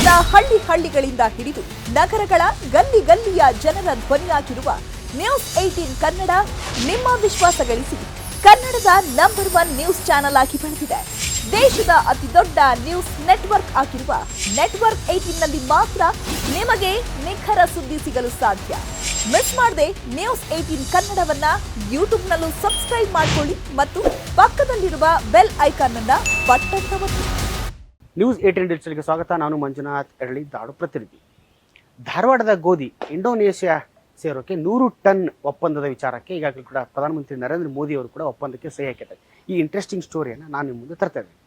ದೇಶದ ಹಳ್ಳಿಗಳಿಂದ ಹಿಡಿದು ನಗರಗಳ ಗಲ್ಲಿಯ ಜನರ ಧ್ವನಿಯಾಗಿರುವ ನ್ಯೂಸ್ 18 ಕನ್ನಡ ನಿಮ್ಮ ವಿಶ್ವಾಸ ಗಳಿಸಿ ಕನ್ನಡದ ನಂಬರ್ 1 ನ್ಯೂಸ್ ಚಾನೆಲ್ ಆಗಿ ಬೆಳೆದಿದೆ. ದೇಶದ ಅತಿದೊಡ್ಡ ನ್ಯೂಸ್ ನೆಟ್ವರ್ಕ್ ಆಗಿರುವ ನೆಟ್ವರ್ಕ್ 18 ನಲ್ಲಿ ಮಾತ್ರ ನಿಮಗೆ ನಿಖರ ಸುದ್ದಿ ಸಿಗಲು ಸಾಧ್ಯ. ಮಿಸ್ ಮಾಡದೆ ನ್ಯೂಸ್ 18 ಕನ್ನಡವನ್ನ ಯೂಟ್ಯೂಬ್ನಲ್ಲೂ ಸಬ್ಸ್ಕ್ರೈಬ್ ಮಾಡಿಕೊಳ್ಳಿ ಮತ್ತು ಪಕ್ಕದಲ್ಲಿರುವ ಬೆಲ್ ಐಕಾನ್ ಅನ್ನ ಪಟ್ಟಂತ ಒತ್ತಿ. ನ್ಯೂಸ್ 18 ಡಿಜಿಟಲ್ಗೆ ಸ್ವಾಗತ. ನಾನು ಮಂಜುನಾಥ್ ಎರಳಿ, ದಾಡು ಪ್ರತಿನಿಧಿ. ಧಾರವಾಡದ ಗೋಧಿ ಇಂಡೋನೇಷ್ಯಾ ಸೇರೋಕೆ 100 ಟನ್ ಒಪ್ಪಂದದ ವಿಚಾರಕ್ಕೆ ಈಗಾಗಲೇ ಕೂಡ ಪ್ರಧಾನಮಂತ್ರಿ ನರೇಂದ್ರ ಮೋದಿ ಅವರು ಕೂಡ ಒಪ್ಪಂದಕ್ಕೆ ಸಹಿ ಹಾಕಿದ್ದಾರೆ. ಈ ಇಂಟ್ರೆಸ್ಟಿಂಗ್ ಸ್ಟೋರಿಯನ್ನು ನಾನು ನಿಮ್ಮ ಮುಂದೆ ತರ್ತಾ ಇದ್ದೀನಿ.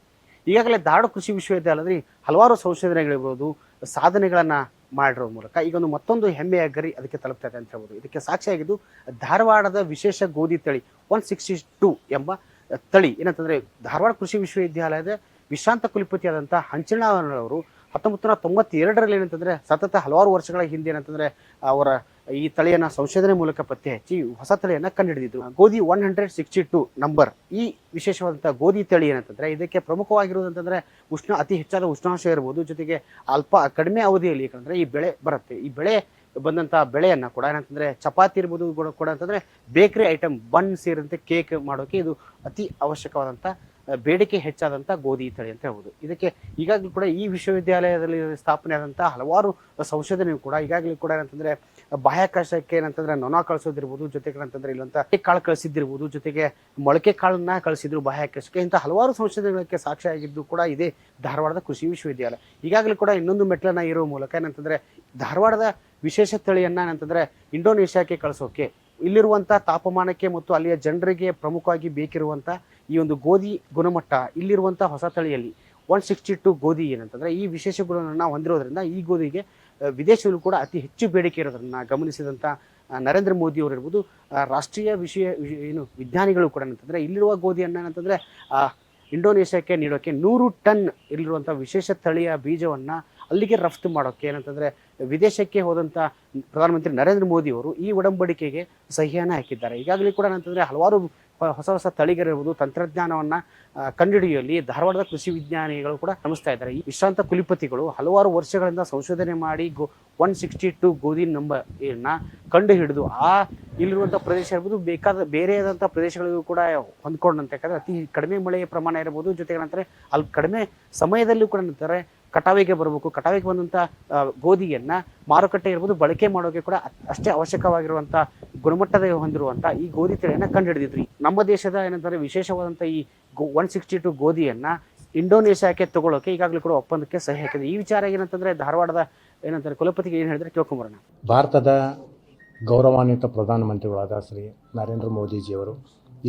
ಈಗಾಗಲೇ ಧಾರವಾಡ ಕೃಷಿ ವಿಶ್ವವಿದ್ಯಾಲಯದಲ್ಲಿ ಹಲವಾರು ಸಂಶೋಧನೆಗಳಿರ್ಬೋದು, ಸಾಧನೆಗಳನ್ನು ಮಾಡಿರೋ ಮೂಲಕ ಈಗೊಂದು ಮತ್ತೊಂದು ಹೆಮ್ಮೆಯ ಗರಿ ಅದಕ್ಕೆ ತಲುಪ್ತಾ ಇದೆ ಅಂತ ಹೇಳ್ಬೋದು. ಇದಕ್ಕೆ ಸಾಕ್ಷಿಯಾಗಿದ್ದು ಧಾರವಾಡದ ವಿಶೇಷ ಗೋಧಿ ತಳಿ 162 ಎಂಬ ತಳಿ. ಏನಂತಂದರೆ ಧಾರವಾಡ ಕೃಷಿ ವಿಶ್ವವಿದ್ಯಾಲಯದ ವಿಶ್ರಾಂತ ಕುಲಪತಿಯಾದಂಥ ಹಂಚಣ್ಣವರು 1992ರಲ್ಲಿ ಏನಂತಂದರೆ ಸತತ ಹಲವಾರು ವರ್ಷಗಳ ಹಿಂದೆ ಏನಂತಂದರೆ ಅವರ ಈ ತಳಿಯನ್ನು ಸಂಶೋಧನೆ ಮೂಲಕ ಪತ್ತೆ ಹಚ್ಚಿ ಹೊಸ ತಳಿಯನ್ನು ಕಂಡುಹಿಡಿದಿದ್ರು. ಗೋಧಿ 162 ನಂಬರ್. ಈ ವಿಶೇಷವಾದಂಥ ಗೋಧಿ ತಳಿ ಏನಂತಂದರೆ ಇದಕ್ಕೆ ಪ್ರಮುಖವಾಗಿರುವುದಂತಂದರೆ ಅತಿ ಹೆಚ್ಚಾದ ಉಷ್ಣಾಂಶ ಇರ್ಬೋದು, ಜೊತೆಗೆ ಕಡಿಮೆ ಅವಧಿಯಲ್ಲಿ ಯಾಕಂದರೆ ಈ ಬೆಳೆ ಬರುತ್ತೆ. ಈ ಬೆಳೆ ಬಂದಂಥ ಬೆಳೆಯನ್ನು ಕೂಡ ಏನಂತಂದರೆ ಚಪಾತಿ ಇರ್ಬೋದು ಕೂಡ ಅಂತಂದರೆ ಬೇಕರಿ ಐಟಮ್, ಬನ್ ಸೇರಿದಂತೆ ಕೇಕ್ ಮಾಡೋಕ್ಕೆ ಇದು ಅತಿ ಅವಶ್ಯಕವಾದಂಥ ಬೇಡಿಕೆ ಹೆಚ್ಚಾದಂಥ ಗೋಧಿ ತಳಿ ಅಂತ ಹೇಳ್ಬೋದು. ಇದಕ್ಕೆ ಈಗಾಗಲೂ ಕೂಡ ಈ ವಿಶ್ವವಿದ್ಯಾಲಯದಲ್ಲಿ ಸ್ಥಾಪನೆ ಆದಂಥ ಹಲವಾರು ಸಂಶೋಧನೆ ಕೂಡ ಈಗಾಗಲೇ ಕೂಡ ಏನಂತಂದರೆ ಬಾಹ್ಯಾಕಾಶಕ್ಕೆ ಏನಂತಂದರೆ ನೊಣ ಕಳಿಸೋದಿರ್ಬೋದು, ಜೊತೆಗೆ ಏನಂತಂದರೆ ಇಲ್ಲಂತ ಕಾಳು ಕಳಿಸಿದ್ದಿರ್ಬೋದು, ಜೊತೆಗೆ ಮೊಳಕೆ ಕಾಳನ್ನ ಕಳಿಸಿದ್ರು ಬಾಹ್ಯಾಕಾಶಕ್ಕೆ. ಇಂಥ ಹಲವಾರು ಸಂಶೋಧನೆಗಳಿಗೆ ಸಾಕ್ಷಿಯಾಗಿದ್ದು ಕೂಡ ಇದೇ ಧಾರವಾಡದ ಕೃಷಿ ವಿಶ್ವವಿದ್ಯಾಲಯ. ಈಗಾಗಲೇ ಕೂಡ ಇನ್ನೊಂದು ಮೆಟ್ಲನ್ನು ಇರೋ ಮೂಲಕ ಏನಂತಂದರೆ ಧಾರವಾಡದ ವಿಶೇಷ ತಳಿಯನ್ನು ಏನಂತಂದರೆ ಇಂಡೋನೇಷ್ಯಾಕ್ಕೆ ಕಳಿಸೋಕೆ ಇಲ್ಲಿರುವಂಥ ತಾಪಮಾನಕ್ಕೆ ಮತ್ತು ಅಲ್ಲಿಯ ಜನರಿಗೆ ಪ್ರಮುಖವಾಗಿ ಬೇಕಿರುವಂಥ ಈ ಒಂದು ಗೋಧಿ ಗುಣಮಟ್ಟ ಇಲ್ಲಿರುವಂಥ ಹೊಸ ತಳಿಯಲ್ಲಿ 162 ಗೋಧಿ ಏನಂತಂದರೆ ಈ ವಿಶೇಷ ಗುಣವನ್ನು ಹೊಂದಿರೋದ್ರಿಂದ ಈ ಗೋಧಿಗೆ ವಿದೇಶದಲ್ಲೂ ಕೂಡ ಅತಿ ಹೆಚ್ಚು ಬೇಡಿಕೆ ಇರೋದನ್ನು ಗಮನಿಸಿದಂಥ ನರೇಂದ್ರ ಮೋದಿ ಅವರು ಇರ್ಬೋದು, ರಾಷ್ಟ್ರೀಯ ವಿಜ್ಞಾನಿಗಳು ಕೂಡ ಏನಂತಂದರೆ ಇಲ್ಲಿರುವ ಗೋಧಿಯನ್ನು ಏನಂತಂದರೆ ಇಂಡೋನೇಷ್ಯಾಕ್ಕೆ ನೀಡೋಕ್ಕೆ 100 ಟನ್ ಇಲ್ಲಿರುವಂಥ ವಿಶೇಷ ತಳಿಯ ಬೀಜವನ್ನು ಅಲ್ಲಿಗೆ ರಫ್ತು ಮಾಡೋಕ್ಕೆ ಏನಂತಂದರೆ ವಿದೇಶಕ್ಕೆ ಹೋದಂಥ ಪ್ರಧಾನಮಂತ್ರಿ ನರೇಂದ್ರ ಮೋದಿ ಅವರು ಈ ಒಡಂಬಡಿಕೆಗೆ ಸಹಿಯನ್ನು ಹಾಕಿದ್ದಾರೆ. ಈಗಾಗಲೇ ಕೂಡ ಏನಂತಂದರೆ ಹಲವಾರು ಹೊಸ ತಳಿಗಳಿರ್ಬೋದು, ತಂತ್ರಜ್ಞಾನವನ್ನು ಕಂಡುಹಿಡಿಯುವಲ್ಲಿ ಧಾರವಾಡದ ಕೃಷಿ ವಿಜ್ಞಾನಿಗಳು ಕೂಡ ಶ್ರಮಿಸ್ತಾ ಇದ್ದಾರೆ. ಈ ವಿಶ್ರಾಂತ ಕುಲಪತಿಗಳು ಹಲವಾರು ವರ್ಷಗಳಿಂದ ಸಂಶೋಧನೆ ಮಾಡಿ 162 ಗೋಧಿ ನಂಬರ್ನ ಕಂಡು ಹಿಡಿದು ಇಲ್ಲಿರುವಂಥ ಪ್ರದೇಶ ಇರ್ಬೋದು, ಬೇರೆಯಾದಂಥ ಪ್ರದೇಶಗಳಿಗೂ ಕೂಡ ಹೊಂದ್ಕೊಂಡಂತೆ. ಯಾಕಂದರೆ ಅತಿ ಕಡಿಮೆ ಮಳೆಯ ಪ್ರಮಾಣ ಇರ್ಬೋದು, ಜೊತೆಗೆ ಏನಂತಾರೆ ಅಲ್ಲಿ ಕಡಿಮೆ ಸಮಯದಲ್ಲೂ ಕೂಡ ಏನಂತಾರೆ ಕಟಾವಿಗೆ ಬರಬೇಕು. ಕಟಾವಿಗೆ ಬಂದಂಥ ಗೋಧಿಯನ್ನು ಮಾರುಕಟ್ಟೆ ಇರ್ಬೋದು ಬಳಕೆ ಮಾಡೋಕ್ಕೆ ಕೂಡ ಅಷ್ಟೇ ಅವಶ್ಯಕವಾಗಿರುವಂಥ ಗುಣಮಟ್ಟದ ಹೊಂದಿರುವಂಥ ಈ ಗೋಧಿ ತಳಿಯನ್ನು ಕಂಡುಹಿಡಿದಿದ್ರಿ. ನಮ್ಮ ದೇಶದ ಏನಂತಾರೆ ವಿಶೇಷವಾದಂಥ ಈ 162 ಗೋಧಿಯನ್ನು ಇಂಡೋನೇಷ್ಯಾಕ್ಕೆ ತಗೊಳ್ಳೋಕೆ ಈಗಾಗಲೇ ಕೂಡ ಒಪ್ಪಂದಕ್ಕೆ ಸಹಿ ಹಾಕಿದೆ. ಈ ವಿಚಾರ ಏನಂತಂದರೆ ಧಾರವಾಡದ ಏನಂತಾರೆ ಕುಲಪತಿಗೆ ಏನು ಹೇಳಿದ್ರೆ ಕೇಳ್ಕೊಂಬರೋಣ. ಭಾರತದ ಗೌರವಾನ್ವಿತ ಪ್ರಧಾನಮಂತ್ರಿಗಳಾದ ಶ್ರೀ ನರೇಂದ್ರ ಮೋದಿಜಿಯವರು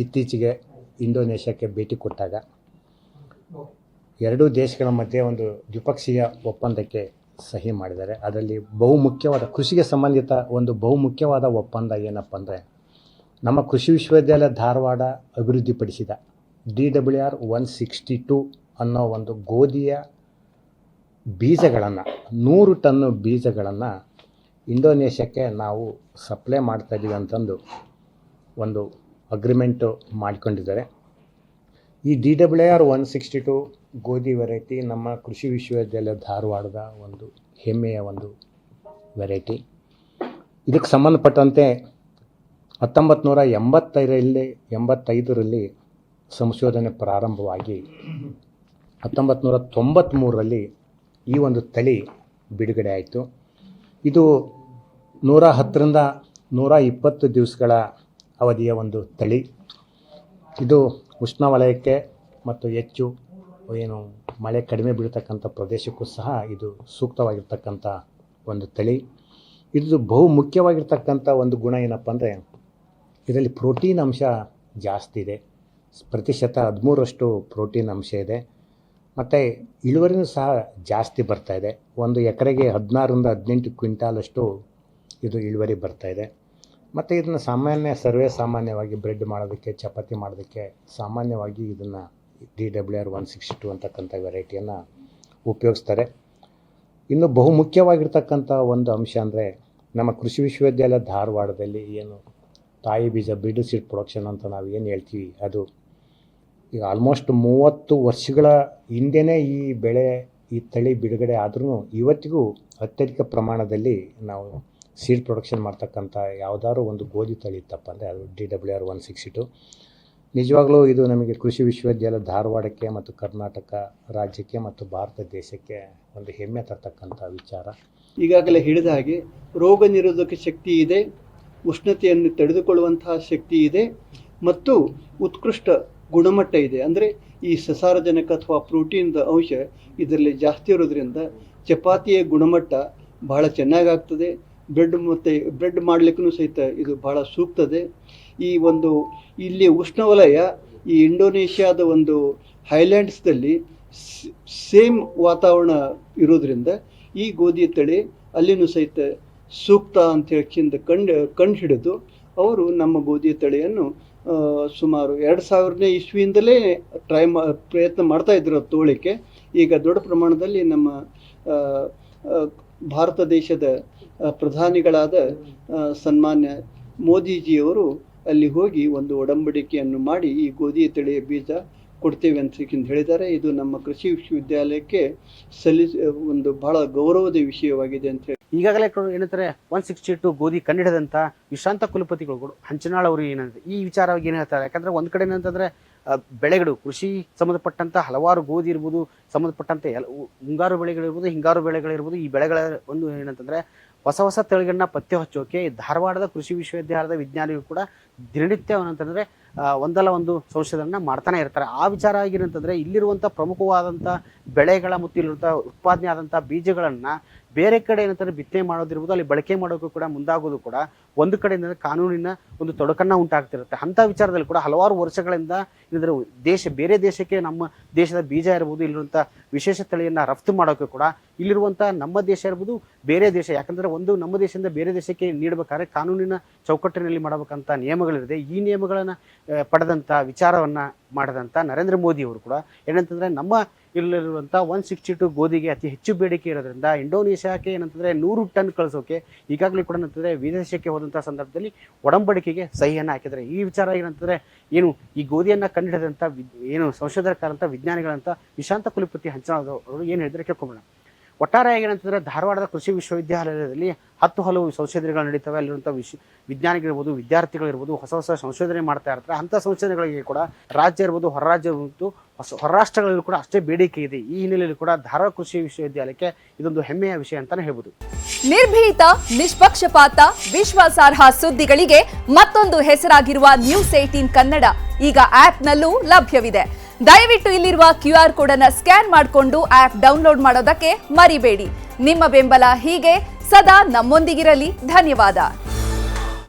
ಇತ್ತೀಚೆಗೆ ಇಂಡೋನೇಷ್ಯಾಕ್ಕೆ ಭೇಟಿ ಕೊಟ್ಟಾಗ ಎರಡೂ ದೇಶಗಳ ಮಧ್ಯೆ ಒಂದು ದ್ವಿಪಕ್ಷೀಯ ಒಪ್ಪಂದಕ್ಕೆ ಸಹಿ ಮಾಡಿದ್ದಾರೆ. ಅದರಲ್ಲಿ ಬಹುಮುಖ್ಯವಾದ ಕೃಷಿಗೆ ಸಂಬಂಧಿತ ಒಂದು ಬಹುಮುಖ್ಯವಾದ ಒಪ್ಪಂದ ಏನಪ್ಪ ಅಂದರೆ, ನಮ್ಮ ಕೃಷಿ ವಿಶ್ವವಿದ್ಯಾಲಯ ಧಾರವಾಡ ಅಭಿವೃದ್ಧಿಪಡಿಸಿದ DWR 162 ಅನ್ನೋ ಒಂದು ಗೋಧಿಯ ಬೀಜಗಳನ್ನು 100 ಟನ್ನು ಬೀಜಗಳನ್ನು ಇಂಡೋನೇಷ್ಯಾಕ್ಕೆ ನಾವು ಸಪ್ಲೈ ಮಾಡ್ತಾಯಿದ್ದೀವಿ ಅಂತಂದು ಒಂದು ಅಗ್ರಿಮೆಂಟು ಮಾಡಿಕೊಂಡಿದ್ದಾರೆ. ಈ DWR 162 ಗೋಧಿ ವೆರೈಟಿ ನಮ್ಮ ಕೃಷಿ ವಿಶ್ವವಿದ್ಯಾಲಯ ಧಾರವಾಡದ ಒಂದು ಹೆಮ್ಮೆಯ ಒಂದು ವೆರೈಟಿ. ಇದಕ್ಕೆ ಸಂಬಂಧಪಟ್ಟಂತೆ 1985ರಲ್ಲಿ ಸಂಶೋಧನೆ ಪ್ರಾರಂಭವಾಗಿ 1993ರಲ್ಲಿ ಈ ಒಂದು ತಳಿ ಬಿಡುಗಡೆ ಆಯಿತು. ಇದು 110ರಿಂದ 120 ದಿವಸಗಳ ಅವಧಿಯ ಒಂದು ತಳಿ. ಇದು ಉಷ್ಣವಲಯಕ್ಕೆ ಮತ್ತು ಹೆಚ್ಚು ಮಳೆ ಕಡಿಮೆ ಬೀಳ್ತಕ್ಕಂಥ ಪ್ರದೇಶಕ್ಕೂ ಸಹ ಇದು ಸೂಕ್ತವಾಗಿರ್ತಕ್ಕಂಥ ಒಂದು ತಳಿ. ಇದು ಬಹು ಮುಖ್ಯವಾಗಿರ್ತಕ್ಕಂಥ ಒಂದು ಗುಣ ಏನಪ್ಪ ಅಂದರೆ, ಇದರಲ್ಲಿ ಪ್ರೋಟೀನ್ ಅಂಶ ಜಾಸ್ತಿ ಇದೆ. ಪ್ರತಿಶತ 13ರಷ್ಟು ಪ್ರೋಟೀನ್ ಅಂಶ ಇದೆ. ಮತ್ತು ಇಳುವರಿನೂ ಸಹ ಜಾಸ್ತಿ ಬರ್ತಾಯಿದೆ. ಒಂದು ಎಕರೆಗೆ 16ರಿಂದ 18 ಕ್ವಿಂಟಾಲಷ್ಟು ಇದು ಇಳುವರಿ ಬರ್ತಾಯಿದೆ. ಮತ್ತು ಇದನ್ನು ಸರ್ವೇ ಸಾಮಾನ್ಯವಾಗಿ ಬ್ರೆಡ್ ಮಾಡೋದಕ್ಕೆ, ಚಪಾತಿ ಮಾಡೋದಕ್ಕೆ ಸಾಮಾನ್ಯವಾಗಿ ಇದನ್ನು DWR 162 ಅಂತಕ್ಕಂಥ ವೆರೈಟಿಯನ್ನು ಉಪಯೋಗಿಸ್ತಾರೆ. ಇನ್ನು ಬಹುಮುಖ್ಯವಾಗಿರ್ತಕ್ಕಂಥ ಒಂದು ಅಂಶ ಅಂದರೆ, ನಮ್ಮ ಕೃಷಿ ವಿಶ್ವವಿದ್ಯಾಲಯ ಧಾರವಾಡದಲ್ಲಿ ಏನು ತಾಯಿ ಬೀಜ ಬ್ರೀಡ್ ಸೀಡ್ ಪ್ರೊಡಕ್ಷನ್ ಅಂತ ನಾವು ಏನು ಹೇಳ್ತೀವಿ, ಅದು ಈಗ ಆಲ್ಮೋಸ್ಟ್ 30 ವರ್ಷಗಳ ಹಿಂದೆಯೇ ಈ ಬೆಳೆ ಈ ತಳಿ ಬಿಡುಗಡೆ ಆದ್ರೂ ಇವತ್ತಿಗೂ ಅತ್ಯಧಿಕ ಪ್ರಮಾಣದಲ್ಲಿ ನಾವು ಸೀಡ್ ಪ್ರೊಡಕ್ಷನ್ ಮಾಡ್ತಕ್ಕಂಥ ಯಾವುದಾದ್ರು ಒಂದು ಗೋಧಿ ತಳಿ ಇತ್ತಪ್ಪ ಅಂದರೆ ಅದು DWR 162. ನಿಜವಾಗ್ಲೂ ಇದು ನಮಗೆ ಕೃಷಿ ವಿಶ್ವವಿದ್ಯಾಲಯ ಧಾರವಾಡಕ್ಕೆ ಮತ್ತು ಕರ್ನಾಟಕ ರಾಜ್ಯಕ್ಕೆ ಮತ್ತು ಭಾರತ ದೇಶಕ್ಕೆ ಒಂದು ಹೆಮ್ಮೆ ತರ್ತಕ್ಕಂಥ ವಿಚಾರ. ಈಗಾಗಲೇ ಹೇಳಿದ ಹಾಗೆ ರೋಗ ನಿರೋಧಕ ಶಕ್ತಿ ಇದೆ, ಉಷ್ಣತೆಯನ್ನು ತಡೆದುಕೊಳ್ಳುವಂತಹ ಶಕ್ತಿ ಇದೆ ಮತ್ತು ಉತ್ಕೃಷ್ಟ ಗುಣಮಟ್ಟ ಇದೆ. ಅಂದರೆ ಈ ಸಸಾರಜನಕ ಅಥವಾ ಪ್ರೋಟೀನ್ದ ಅಂಶ ಇದರಲ್ಲಿ ಜಾಸ್ತಿ ಇರೋದ್ರಿಂದ ಚಪಾತಿಯ ಗುಣಮಟ್ಟ ಬಹಳ ಚೆನ್ನಾಗಾಗ್ತದೆ. ಬ್ರೆಡ್ ಮಾಡಲಿಕ್ಕೂ ಸಹಿತ ಇದು ಬಹಳ ಸೂಕ್ತದೆ. ಈ ಒಂದು ಇಲ್ಲಿ ಉಷ್ಣವಲಯ ಈ ಇಂಡೋನೇಷ್ಯಾದ ಒಂದು ಹೈಲ್ಯಾಂಡ್ಸ್ದಲ್ಲಿ ಸೇಮ್ ವಾತಾವರಣ ಇರೋದ್ರಿಂದ ಈ ಗೋಧಿ ತಳಿ ಅಲ್ಲಿನೂ ಸಹಿತ ಸೂಕ್ತ ಅಂತ ಹೇಳಿ ಕಂಡು ಹಿಡಿದು ಅವರು ನಮ್ಮ ಗೋಧಿ ತಳಿಯನ್ನು ಸುಮಾರು 2000ನೇ ಇಸ್ವಿಯಿಂದಲೇ ಪ್ರಯತ್ನ ಮಾಡ್ತಾ ಇದ್ರು ತೋಳಿಕೆ. ಈಗ ದೊಡ್ಡ ಪ್ರಮಾಣದಲ್ಲಿ ನಮ್ಮ ಭಾರತ ದೇಶದ ಪ್ರಧಾನಿಗಳಾದ ಸನ್ಮಾನ್ಯ ಮೋದಿಜಿಯವರು ಅಲ್ಲಿ ಹೋಗಿ ಒಂದು ಒಡಂಬಡಿಕೆಯನ್ನು ಮಾಡಿ ಈ ಗೋಧಿ ತಳಿಯ ಬೀಜ ಕೊಡ್ತೇವೆ ಅಂತ ಹೇಳಿದ್ದಾರೆ. ಇದು ನಮ್ಮ ಕೃಷಿ ವಿಶ್ವವಿದ್ಯಾಲಯಕ್ಕೆ ಒಂದು ಬಹಳ ಗೌರವದ ವಿಷಯವಾಗಿದೆ ಅಂತ ಹೇಳಿ ಈಗಾಗಲೇ ಏನಂತಾರೆ 162 ಗೋಧಿ ಕಂಡಿಡಿದಂಥ ವಿಶ್ರಾಂತ ಕುಲಪತಿಗಳು ಹಂಚನಾಳ್ ಅವರು ಏನಂದ್ರೆ ಈ ವಿಚಾರವಾಗಿ ಏನು ಹೇಳ್ತಾರೆ. ಯಾಕಂದ್ರೆ ಒಂದ್ ಕಡೆ ಏನಂತಂದ್ರೆ ಬೆಳೆಗಳು ಕೃಷಿ ಸಂಬಂಧಪಟ್ಟಂತ ಹಲವಾರು ಗೋಧಿ ಇರ್ಬೋದು, ಸಂಬಂಧಪಟ್ಟಂತೆ ಮುಂಗಾರು ಬೆಳೆಗಳಿರ್ಬೋದು, ಹಿಂಗಾರು ಬೆಳೆಗಳಿರ್ಬೋದು, ಈ ಬೆಳೆಗಳ ಒಂದು ಏನಂತಂದ್ರೆ ಹೊಸ ತಳಿಗಳನ್ನ ಪತ್ತೆ ಹಚ್ಚೋಕೆ ಧಾರವಾಡದ ಕೃಷಿ ವಿಶ್ವವಿದ್ಯಾಲಯದ ವಿಜ್ಞಾನಿಗಳು ಕೂಡ ದಿನನಿತ್ಯ ಏನಂತಂದ್ರೆ ಒಂದಲ್ಲ ಒಂದು ಸಂಶೋಧನೆ ಮಾಡ್ತಾನೆ ಇರ್ತಾರೆ. ಆ ವಿಚಾರ ಆಗಿರಂತಂದ್ರೆ ಇಲ್ಲಿರುವಂಥ ಪ್ರಮುಖವಾದಂಥ ಬೆಳೆಗಳ ಮತ್ತು ಇಲ್ಲಿರುವಂಥ ಉತ್ಪಾದನೆ ಆದಂಥ ಬೀಜಗಳನ್ನ ಬೇರೆ ಕಡೆ ಏನಂತಂದ್ರೆ ಬಿತ್ತನೆ ಮಾಡೋದಿರ್ಬೋದು, ಅಲ್ಲಿ ಬಳಕೆ ಮಾಡೋಕ್ಕೂ ಕೂಡ ಮುಂದಾಗೋದು ಕೂಡ ಒಂದು ಕಡೆಯಿಂದ ಕಾನೂನಿನ ಒಂದು ತೊಡಕನ್ನ ಉಂಟಾಗ್ತಿರುತ್ತೆ. ಅಂಥ ವಿಚಾರದಲ್ಲಿ ಕೂಡ ಹಲವಾರು ವರ್ಷಗಳಿಂದ ಏನಂದ್ರೆ ಬೇರೆ ದೇಶಕ್ಕೆ ನಮ್ಮ ದೇಶದ ಬೀಜ ಇರ್ಬೋದು, ಇಲ್ಲಿರುವಂಥ ವಿಶೇಷ ತಳಿಯನ್ನು ರಫ್ತು ಮಾಡೋಕ್ಕೂ ಕೂಡ ಇಲ್ಲಿರುವಂಥ ನಮ್ಮ ದೇಶ ಇರ್ಬೋದು, ಬೇರೆ ದೇಶ, ಯಾಕಂದ್ರೆ ಒಂದು ನಮ್ಮ ದೇಶದಿಂದ ಬೇರೆ ದೇಶಕ್ಕೆ ನೀಡಬೇಕಾದ್ರೆ ಕಾನೂನಿನ ಚೌಕಟ್ಟಿನಲ್ಲಿ ಮಾಡಬೇಕಂತ ನಿಯಮಗಳಿದೆ. ಈ ನಿಯಮಗಳನ್ನು ಪಡೆದಂಥ ವಿಚಾರವನ್ನ ಮಾಡಿದಂಥ ನರೇಂದ್ರ ಮೋದಿ ಅವರು ಕೂಡ ಏನಂತಂದ್ರೆ ನಮ್ಮ ಇಲ್ಲಿರುವಂಥ 162 ಗೋಧಿಗೆ ಅತಿ ಹೆಚ್ಚು ಬೇಡಿಕೆ ಇರೋದ್ರಿಂದ ಇಂಡೋನೇಷ್ಯಾಕ್ಕೆ ಏನಂತಂದ್ರೆ 100 ಟನ್ ಕಳಿಸೋಕೆ ಈಗಾಗಲೇ ಕೂಡ ಏನಂತಂದ್ರೆ ವಿದೇಶಕ್ಕೆ ಹೋದಂಥ ಸಂದರ್ಭದಲ್ಲಿ ಒಡಂಬಡಿಕೆಗೆ ಸಹಿಯನ್ನು ಹಾಕಿದ್ದಾರೆ. ಈ ವಿಚಾರ ಏನಂತಂದ್ರೆ ಏನು ಈ ಗೋಧಿಯನ್ನ ಕಂಡುಹಿಡಿದಂಥ ಏನು ಸಂಶೋಧಕರಂತ ವಿಜ್ಞಾನಿಗಳಂತ ವಿಶ್ರಾಂತ ಕುಲಪತಿ ಹಂಚನಾಳ್ ಅವರು ಏನು ಹೇಳಿದ್ರೆ ಕೇಳ್ಕೊಂಬೋಣ. ಒಟ್ಟಾರೆಯಾಗಿ ಏನಂತಂದ್ರೆ ಧಾರವಾಡದ ಕೃಷಿ ವಿಶ್ವವಿದ್ಯಾಲಯದಲ್ಲಿ 10 ಹಲವು ಸಂಶೋಧನೆಗಳು ನಡೀತವೆ. ಅಲ್ಲಿರುವಂಥ ವಿಜ್ಞಾನಿಗಳಿರ್ಬೋದು, ವಿದ್ಯಾರ್ಥಿಗಳಿರ್ಬೋದು, ಹೊಸ ಸಂಶೋಧನೆ ಮಾಡ್ತಾ ಇರ್ತಾರೆ. ಅಂಥ ಸಂಶೋಧನೆಗಳಿಗೆ ಕೂಡ ರಾಜ್ಯ ಇರ್ಬೋದು, ಹೊರ ರಾಜ್ಯ ಮತ್ತು ಹೊರ ರಾಷ್ಟ್ರಗಳಲ್ಲೂ ಕೂಡ ಅಷ್ಟೇ ಬೇಡಿಕೆ ಇದೆ. ಈ ಹಿನ್ನೆಲೆಯಲ್ಲಿ ಕೂಡ ಧಾರವಾಡ ಕೃಷಿ ವಿಶ್ವವಿದ್ಯಾಲಯಕ್ಕೆ ಇದೊಂದು ಹೆಮ್ಮೆಯ ವಿಷಯ ಅಂತಾನೆ ಹೇಳ್ಬೋದು. ನಿರ್ಭೀತ, ನಿಷ್ಪಕ್ಷಪಾತ, ವಿಶ್ವಾಸಾರ್ಹ ಸುದ್ದಿಗಳಿಗೆ ಮತ್ತೊಂದು ಹೆಸರಾಗಿರುವ ನ್ಯೂಸ್ 18 ಕನ್ನಡ ಈಗ ಆಪ್ನಲ್ಲೂ ಲಭ್ಯವಿದೆ. ದಯವಿಟ್ಟು ಇಲ್ಲಿರುವ QR ಕೋಡ್ ಅನ್ನು ಸ್ಕ್ಯಾನ್ ಮಾಡಿಕೊಂಡು ಆಪ್ ಡೌನ್ಲೋಡ್ ಮಾಡೋದಕ್ಕೆ ಮರಿಬೇಡಿ. ನಿಮ್ಮ ಬೆಂಬಲ ಹೀಗೆ ಸದಾ ನಮ್ಮೊಂದಿಗಿರಲಿ. ಧನ್ಯವಾದ.